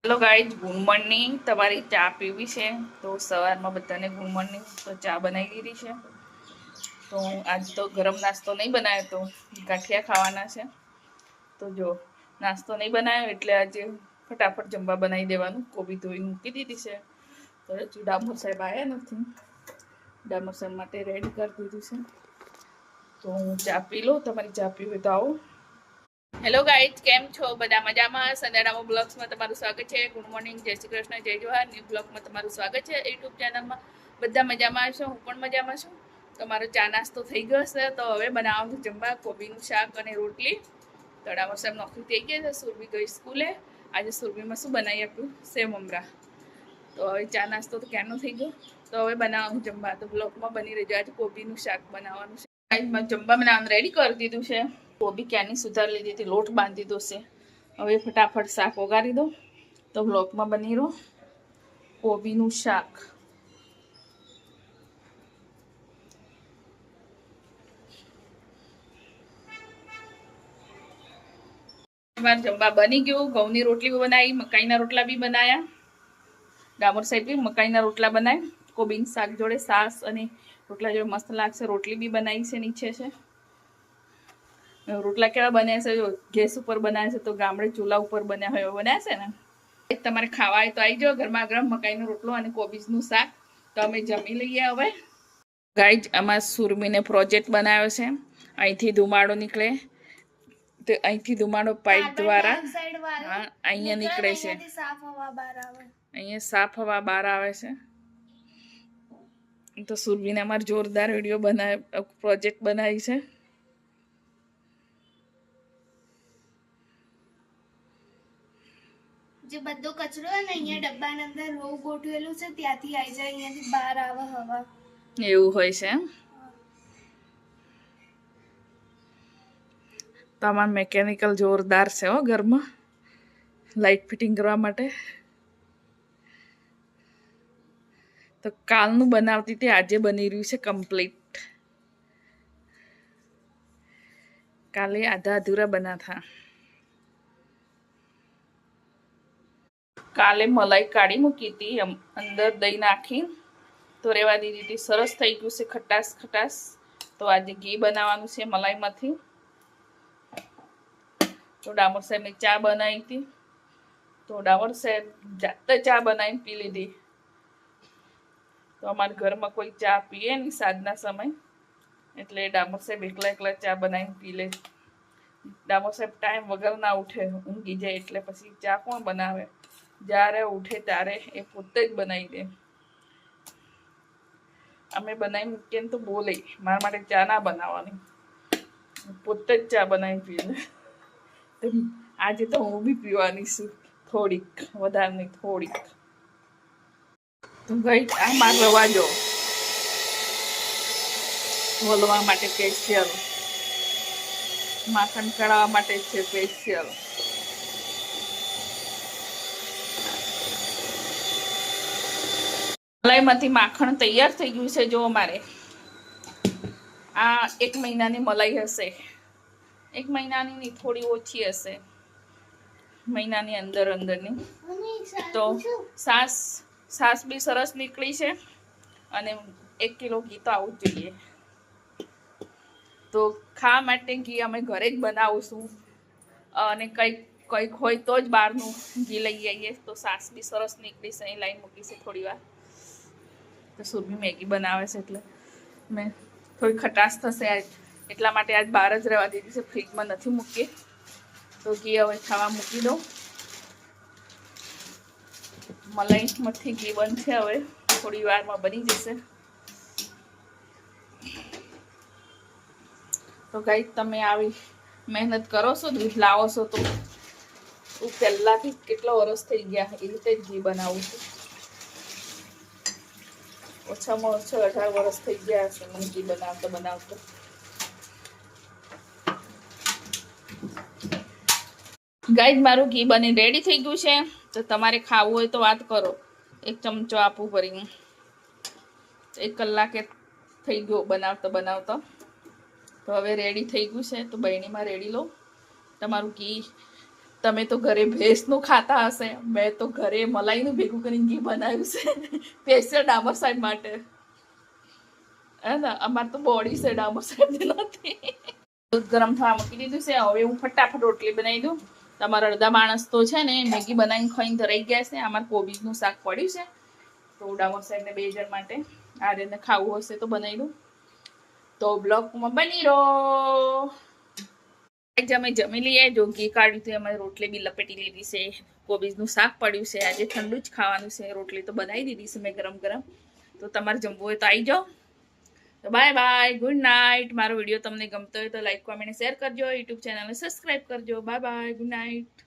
Hello guys, good morning. તમારી ચા PV છે તો સવારમાં બધાને ગુડ મોર્નિંગ। તો ચા બનાવી દીધી છે। તો આજ તો ગરમ નાસ્તો નહીં બનાવ્યો, તો ગાંઠિયા ખાવાના છે। તો જો નાસ્તો નહીં બનાવ્યો એટલે આજે ફટાફટ જમવા બનાવી દેવાનું। કોબી ધોઈને મૂકી દીધી છે। તો હજુ ડામોર સાહેબ આવ્યા નથી, ડામોર સાહેબ માટે રેડી કરી દીધું છે। તો હું ચા પી લઉં, તમારી ચા પીવી તો આવો। હેલો ગાઈઝ, કેમ છો? બધા મજામાં? સંધ્યારામો બ્લોગ્સમાં તમારું સ્વાગત છે। ગુડ મોર્નિંગ, જય શ્રી કૃષ્ણ, જય જોહાર। ન્યૂ બ્લોગમાં તમારું સ્વાગત છે યુટ્યુબ ચેનલમાં। બધા મજામાં છો? હું પણ મજામાં છું। તમારો ચા નાસ્તો થઈ ગયો હશે, તો હવે બનાવવાનું જમવા કોબીનું શાક અને રોટલી। તળાવર સાહેબ નોકરી થઈ ગયા છે, સુરભી ગઈ સ્કૂલે। આજે સુરભીમાં શું બનાવી આપ્યું? સેવ મમરા। તો હવે ચા નાસ્તો તો ક્યારનો થઈ ગયો, તો હવે બનાવવાનું જમવા। તો બ્લોગમાં બની રહેજો। આજે કોબીનું શાક બનાવવાનું છે। જમવા બનાવવાનું રેડી કરી દીધું છે। કોબી ક્યાંની સુધારી લીધી હતી, લોટ બાંધી દીધો છે। હવે ફટાફટ શાક વઘારી દો, તો બ્લોકમાં બની રહો। કોબીનું શાક જમવા બની ગયું। ઘઉંની રોટલી બી બનાવી, મકાઈના રોટલા બી બનાવ્યા। ડામોર સાહેબ બી મકાઈના રોટલા બનાવી, કોબીનું શાક જોડે સાસ અને રોટલા જોડે મસ્ત લાગશે। રોટલી બી બનાવી છે, નીચે છે। રોટલા કેવા બન્યા છે? ગેસ ઉપર બનાવે છે, તો ગામડે ચૂલા ઉપર બન્યા હોય એવા બન્યા છે ને। તમારે ખાવા હોય તો આવી જાઓ। ગરમા ગરમ મકાઈનો રોટલો અને કોબીજનું શાક। તો અમે જમી લઈએ હવે। ગાઈઝ, આમાં સુરમીને પ્રોજેક્ટ બનાવ્યો છે। અહીંથી ધુમાડો નીકળે, તો અહીંથી ધુમાડો પાઇપ દ્વારા અહીંયા નીકળે છે। અહીંયા સાફ હવા બહાર આવે છે। તો સુરભીને અમારે જોરદાર વિડીયો પ્રોજેક્ટ બનાવી છે। જે બધો કચરો ને અહીંયા ડબ્બાની અંદર રોવ ગોઠવેલું છે, ત્યાંથી આવી જાય, અહીંયાથી બહાર આવે હવા। એવું હોય છે એમ? તો અમારું મેકેનિકલ જોરદાર છે હો ઘરમાં, લાઇટ ફિટિંગ કરવા માટે। તો કાલનું બનાવતી હતી, આજે બની રહ્યું છે કમ્પ્લીટ। કાલે આધા અધૂરા બના થા। કાલે મલાઈ કાઢી મૂકી હતી, અંદર દહીં નાખી તો રેવા દીધી હતી। સરસ થઈ ગયું છે, ખટાશ ખટાશ। તો આજે ઘી બનાવવાનું છે મલાઈમાંથી। તો ડામોર સાહેબની ચા બનાવી હતી, તો ડામોર સાહેબ જાતે ચા બનાવીને પી લીધી। તો અમારા ઘરમાં કોઈ ચા પીએ નહીં સાંજના સમય, એટલે ડામોર સાહેબ એકલા એકલા ચા બનાવીને પી લે। ડામોર સાહેબ ટાઈમ વગર ના ઉઠે, ઊંઘી જાય, એટલે પછી ચા કોણ બનાવે? જ્યારે ઉઠે ત્યારે એ પોતે જ બનાવી દે। અમે બનાવી મૂકીએ ને તો બોલે, મારા માટે ચા ના બનાવવાની, પોતે જ ચા બનાવી પી લે। આજે તો હું બી પીવાની છું, થોડીક, વધારે નહીં, થોડીક। તો ગઈ આ માર રવા જો વલવા માટે સ્પેશિયલ, માખણ કઢાવવા માટે છે સ્પેશિયલ। મલાઈમાંથી માખણ તૈયાર થઈ ગયું છે। જો અમારે આ 1 મહિનાની મલાઈ હશે, 1 મહિનાની નહીં, થોડી ઓછી હશે, મહિનાની અંદરની। તો સાસ બી સરસ નીકળી છે, અને 1 કિલો ઘી તો આવું જ જોઈએ। તો ખાવા માટે ઘી અમે ઘરે જ બનાવશું, અને કંઈક હોય તો જ બહારનું ઘી લઈ આવીએ। તો સાસ બી સરસ નીકળી છે, અહીં લાઈન મૂકી છે થોડી વાર। તો સુરભી મેગી બનાવે છે, એટલે મેં થોડી ખટાશ થશે એટલા માટે આજ બહાર જ રહેવા દીધી છે, ફ્રીજમાં નથી મૂકી। તો ઘી હવે ખાવા મૂકી દઉં। મલાઈમાંથી ઘી બનશે, હવે થોડી વારમાં બની જશે। તો ગાઈસ, તમે આવી મહેનત કરો છો, દૂધ લાવો છો, તો હું પહેલાંથી કેટલા વર્ષ થઈ ગયા એ રીતે જ ઘી બનાવું છું। ઓછામાં ઓછા 18 વર્ષ થઈ ગયા હશે મને ઘી બનાવતા બનાવતા। ગાઈસ, મારું ઘી બની રેડી થઈ ગયું છે। તો તમારે ખાવું હોય તો વાત કરો, 1 ચમચો આપું ભરીને। 1 કલાકે થઈ ગયો બનાવતા બનાવતા। તો હવે રેડી થઈ ગયું છે, તો બરણીમાં રેડી લો તમારું ઘી। તમે તો ઘરે ભેંસનું ખાતા હશે, મેં તો ઘરે મલાઈનું ભેગું કરીને ઘી બનાવ્યું છે સ્પેશિયલ ડામર સાહેબ માટે. હે ને, અમારે તો બોડી છે, ડામર સાહેબ નથી. દૂધ ગરમ થવા મૂકી દીધું છે. હવે હું ફટાફટ રોટલી બનાવી દઉં. તમારા અડધા માણસ તો છે ને મેગી બનાવીને ખાઈને ધરાઈ ગયા છે. અમારે કોબીજનું શાક પડ્યું છે, તો ડામર સાહેબને 2 જણ માટે આ રીતે ખાવું હશે તો બનાવી દઉં. તો બ્લોગમાં બની રહો. અમે જમી લઈએ. જો ઘી કાઢ્યું હતું, અમે રોટલી બી લપેટી લીધી છે. કોબીજનું શાક પડ્યું છે. આજે ઠંડુ જ ખાવાનું છે. રોટલી તો બનાવી દીધી છે મેં ગરમ ગરમ. તો તમારે જમવું હોય તો આવી જાઓ. તો બાય બાય, ગુડ નાઇટ. મારો વિડીયો તમને ગમતો હોય તો લાઈક, કોમેન્ટ, શેર કરજો. યુટ્યુબ ચેનલને સબસ્ક્રાઈબ કરજો. Bye bye, good night.